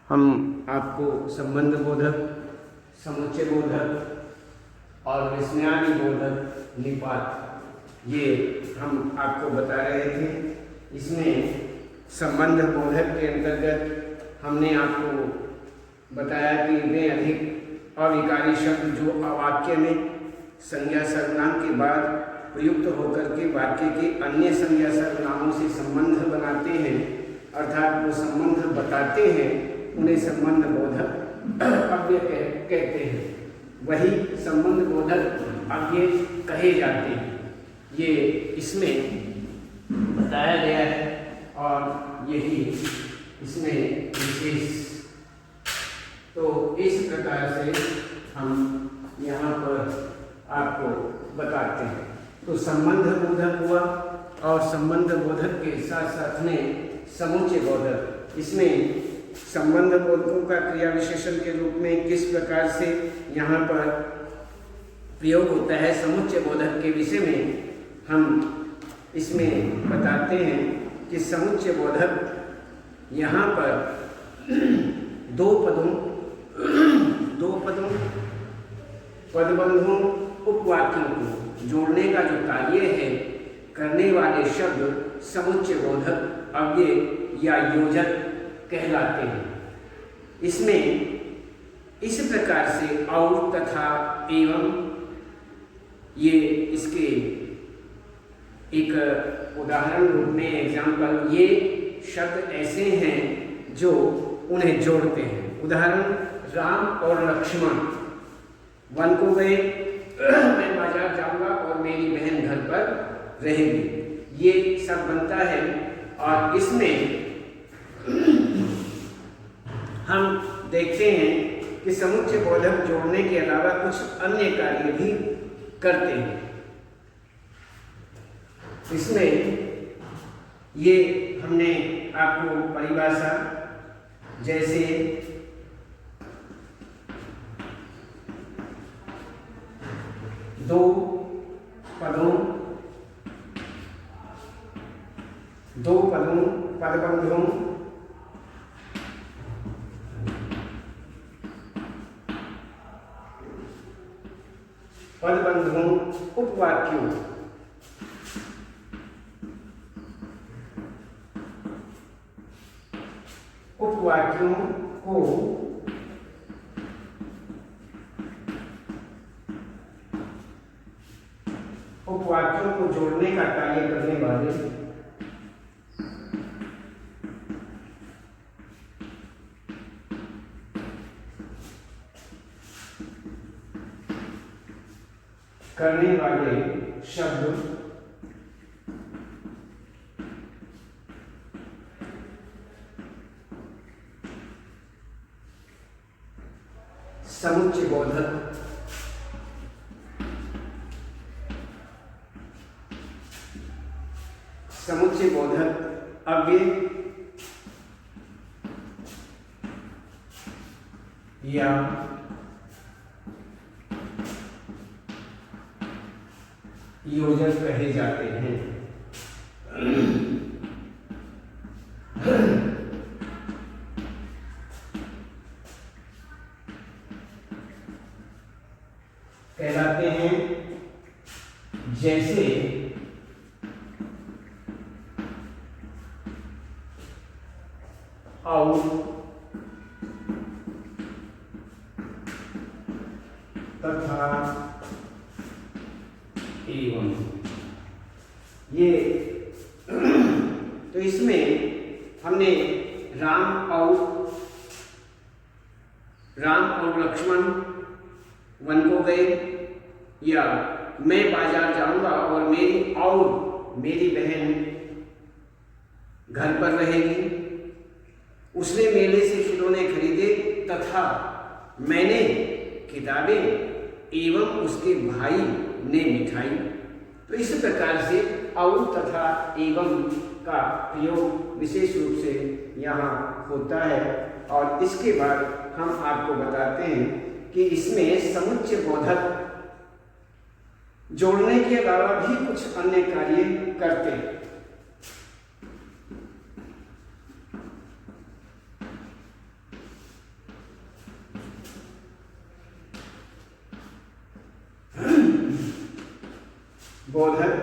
हम आपको संबंध बोधक, समुच्चय बोधक और विस्मयादि बोधक निपात ये हम आपको बता रहे थे। इसमें संबंध बोधक के अंतर्गत हमने आपको बताया कि वे अधिक अविकारी शब्द जो वाक्य में संज्ञा सर्वनाम के बाद प्रयुक्त होकर के वाक्य के अन्य संज्ञा सर्वनामों से संबंध बनाते हैं, अर्थात वो संबंध बताते हैं, उन्हें संबंध बोधक अव्यय कहते हैं। वही संबंध बोधक अव्यय कहे जाते हैं। ये इसमें बताया गया है और यही इसमें विशेष। तो इस प्रकार से हम यहाँ पर आपको बताते हैं। तो संबंध बोधक हुआ और संबंध बोधक के साथ साथ में समुच्चय बोधक। इसमें संबंध बोधकों का क्रिया विशेषण के रूप में किस प्रकार से यहाँ पर प्रयोग होता है समुच्चय बोधक के विषय में हम इसमें बताते हैं कि समुच्चय बोधक यहाँ पर दो पदों पदबंधों उपवाक्यों को जोड़ने का जो कार्य है करने वाले शब्द समुच्चय बोधक अव्यय या योजक कहलाते हैं। इसमें इस प्रकार से और तथा एवं ये इसके एक उदाहरण रूप में एग्जाम्पल, ये शब्द ऐसे हैं जो उन्हें जोड़ते हैं। उदाहरण राम और लक्ष्मण वन को गए, मैं बाजार जाऊंगा और मेरी बहन घर पर रहेगी, ये सब बनता है। और इसमें हम देखते हैं कि समुच्चय बोधक जोड़ने के अलावा कुछ अन्य कार्य भी करते हैं। इसमें ये हमने आपको परिभाषा जैसे दो पदों पदबंधों उपवाक्यों को जोड़ने का कार्य करने वाले शब्द समुच्चय बोधक अव्यय या योजक कहे जाते हैं। कहलाते हैं जैसे और तथा एवं। ये तो इसमें हमने राम और लक्ष्मण वन को गए, या मैं बाजार जाऊंगा और मेरी बहन घर पर रहेगी, उसने मेले से खिलौने खरीदे तथा मैंने किताबें एवं उसके भाई ने मिठाई। तो इस प्रकार से और तथा एवं का प्रयोग विशेष रूप से यहाँ होता है। और इसके बाद हम आपको बताते हैं कि इसमें समुच्चय बोधक जोड़ने के अलावा भी कुछ अन्य कार्य करते हैं। बोधक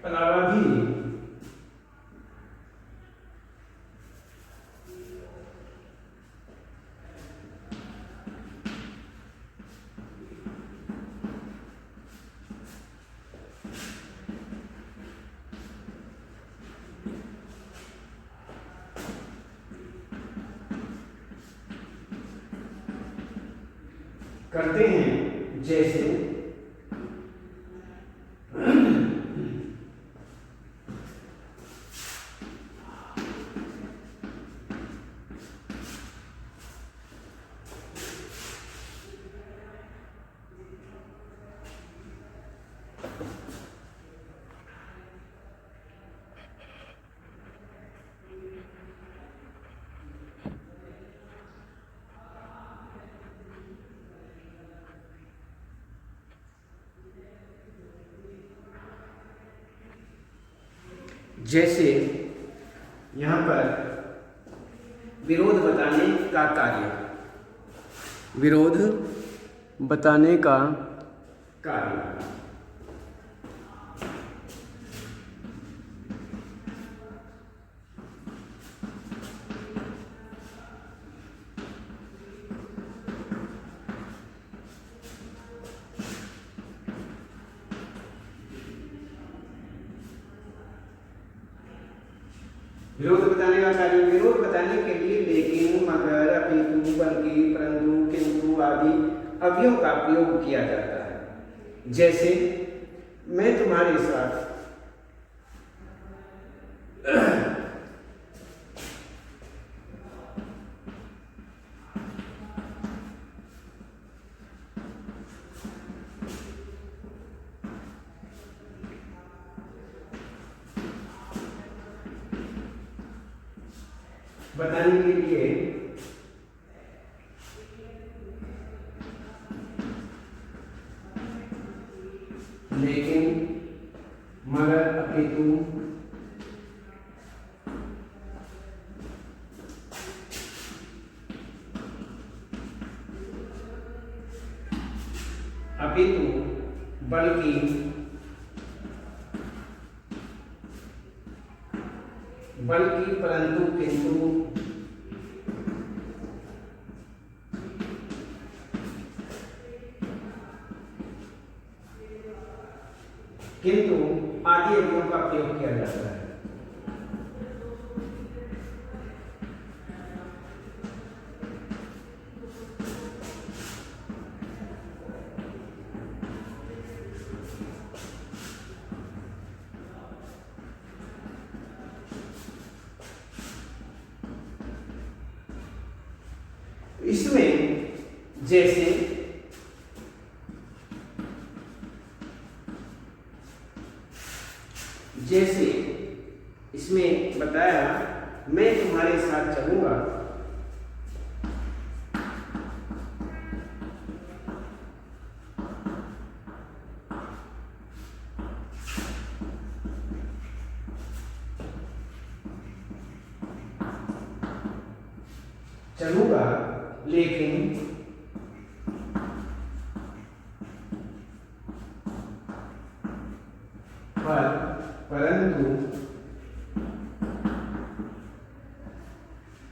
अलावा भी करते हैं, जैसे जैसे यहाँ पर विरोध बताने का कार्य, विरोध बताने का कार्य। विरोध बताने का कार्य, विरोध बताने के लिए लेकिन, मगर, अपितु, बल्कि, परंतु, किंतु आदि अवयव का प्रयोग किया जाता है। जैसे मैं तुम्हारे साथ बताने के लिए लेकिन, मगर, अपितु, बल्कि, परंतु, किंतु आदि अवयवों का प्रयोग किया जाता है। इसमें जैसे इसमें बताया, मैं तुम्हारे साथ चलूंगा, लेकिन,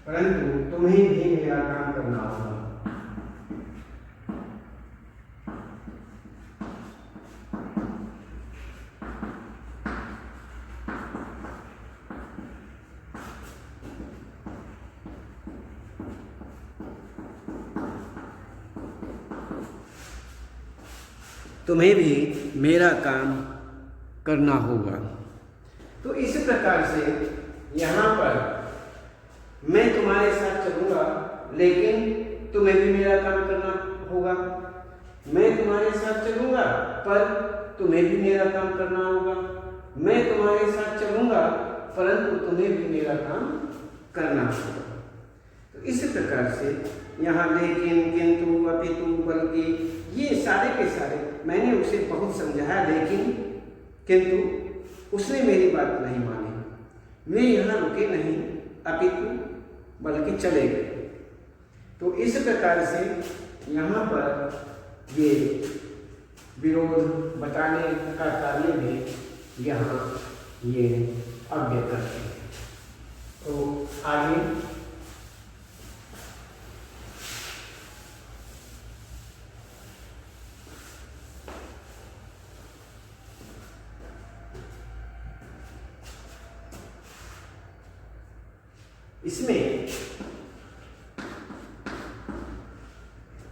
परंतु तुम्हें भी मेरा काम करना होगा। तुम्हें भी मेरा काम करना होगा। तो इस प्रकार से यहाँ पर मैं तुम्हारे साथ चलूंगा, लेकिन तुम्हें भी मेरा काम करना होगा। मैं तुम्हारे साथ चलूंगा, पर तुम्हें भी मेरा काम करना होगा। मैं तुम्हारे साथ चलूंगा, परंतु तुम्हें भी मेरा काम करना होगा। तो इस प्रकार से यहाँ लेकिन, किंतु, अपितु, बल्कि, ये सारे के सारे मैंने उसे बहुत समझाया, लेकिन, किंतु उसने मेरी बात नहीं मानी, वे यहाँ रुके नहीं अपितु बल्कि चले गए। तो इस प्रकार से यहाँ पर ये विरोध बताने का कार्य भी यहाँ ये अव्यय करते हैं। तो आगे इसमें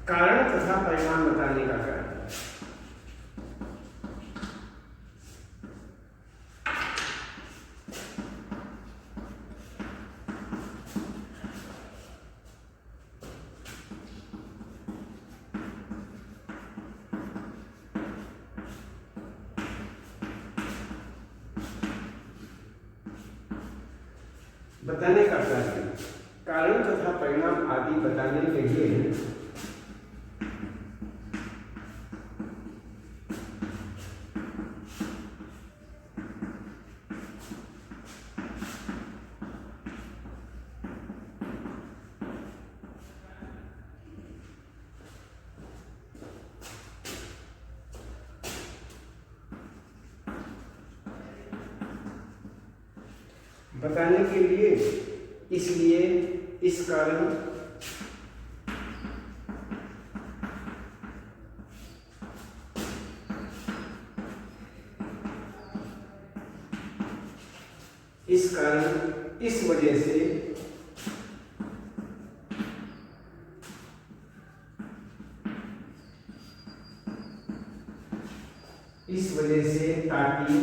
कारण तथा परिणाम बताने का कार्य। बताने का कार्य कारण तथा परिणाम आदि बताने के लिए बताने के लिए इसलिए इस कारण इस वजह से ताकि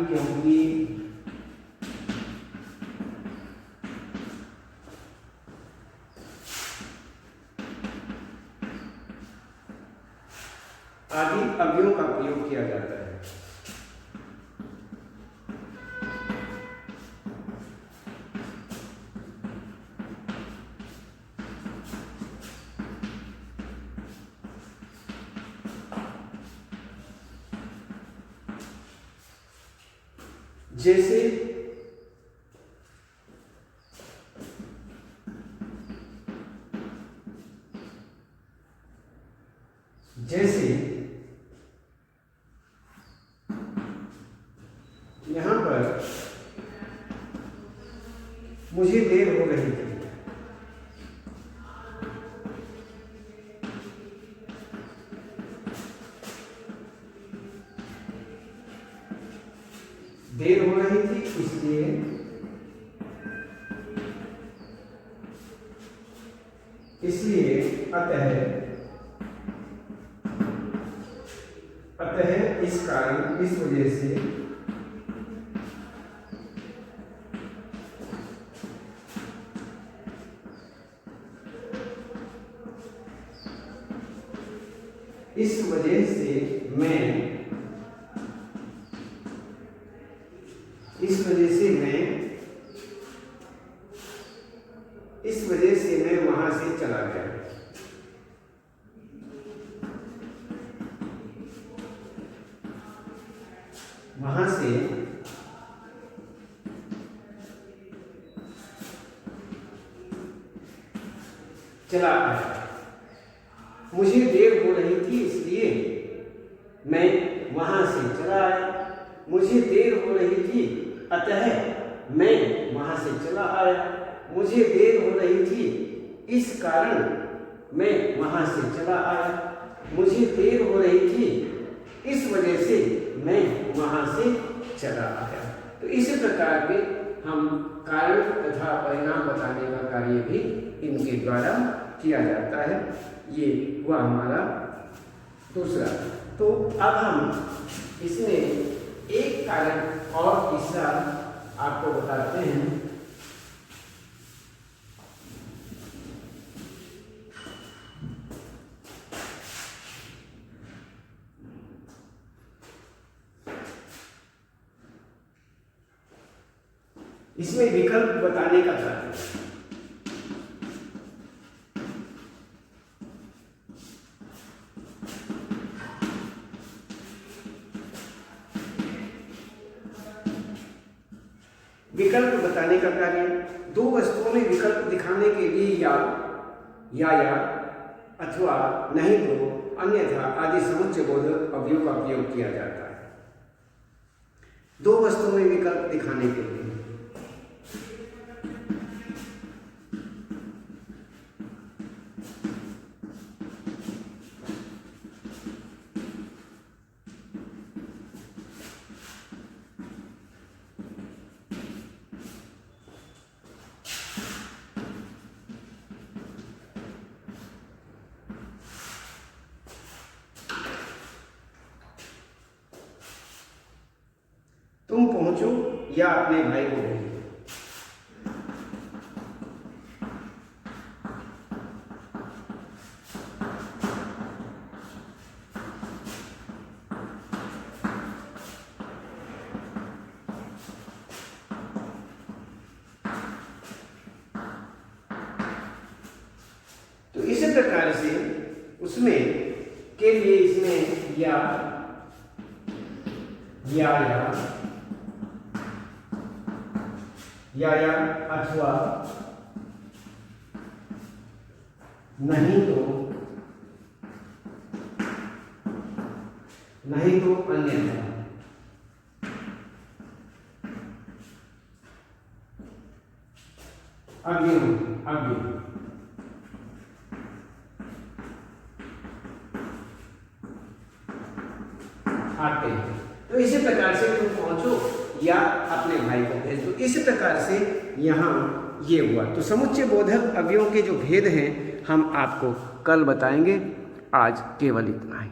क्योंकि आदि अवयवों का प्रयोग किया जाता है। जैसे यहां पर मुझे देर हो रही थी, इसलिए अतः इस कारण इस वजह से मैं वहां से चला गया। वहां से चला आया। मुझे देर हो रही थी इसलिए मैं वहां से चला आया। मुझे देर हो रही थी अतः मैं वहां से चला आया। मुझे देर हो रही थी इस कारण मैं वहां से चला आया। मुझे देर हो रही थी इस वजह से मैं वहां से चला आया। तो इसी प्रकार के हम कारण तथा परिणाम बताने का कार्य भी इनके द्वारा किया जाता है। ये हुआ हमारा दूसरा। तो अब हम इसमें एक कारण और तीसरा आपको बताते हैं। इसमें विकल्प बताने का कार्य। विकल्प बताने का कार्य, दो वस्तुओं में विकल्प दिखाने के लिए या अथवा नहीं तो अन्यथा आदि समुच्चय बोधक अवयव का प्रयोग किया जाता है। दो वस्तुओं में विकल्प दिखाने के लिए। तुम पहुंचो या अपने भाई को भेजो। तो इस प्रकार से उसमें के लिए इसमें या अथवा नहीं तो अन्यथा अवयव आते हैं। तो इसी प्रकार से तुम पहुंचो या अपने भाई को भेज दो। इसी प्रकार से यहाँ ये हुआ। तो समुच्चय बोधक अवयवों के जो भेद हैं हम आपको कल बताएंगे। आज केवल इतना ही।